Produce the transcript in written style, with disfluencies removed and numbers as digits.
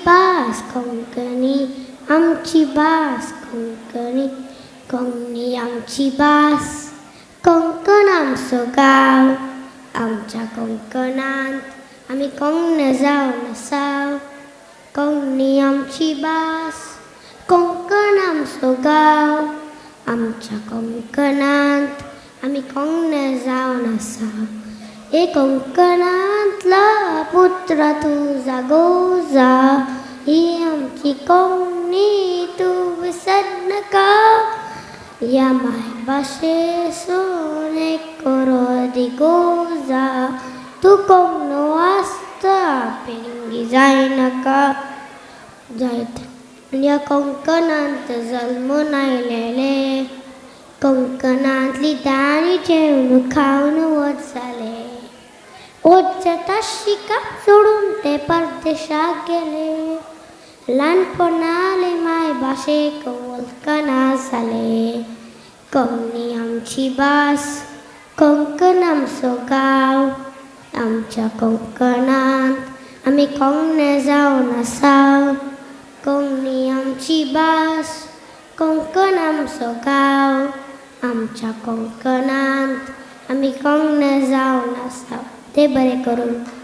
बास कोंकणी, आमची बास कोंकणी, कोंकणी आमची बास. कोंकण आमचो गांव, आमच्या कोंकणांत आमी कोंकणी जावन आसा. कोंकणी आमची बास, कोंकण आमचो गांव, आमच्या कोंकणांत आमी कोंकणी जावन आसा. हे कोंकणांतला पुत्र तुझा गोजा, ही आमची कोंकणी तूं विसरनाका. या मायभाशेसून एक कोरोदी गोजा, तूं कोंकणी वाचता पिंगी जायनाका. या कोंकणांत जल्मून आयलेले, कोंकणांतली दाणी जेवण खावन वच जाले. वच जाता शिकाप सोडून ते परदेशाक गेले. ल्हानपणाले मायभाशेक वळखना जाले. कोंकणी आमची भास, कोंकण आमचो गांव, आमच्या कोंकणांत आमी कोंकणी जावन आसा. कोंकणी आमची भास, कोंकण आमचो गांव, आमच्या कोंकणांत आमी कोंकणी जावन आसा. ते बरें करून.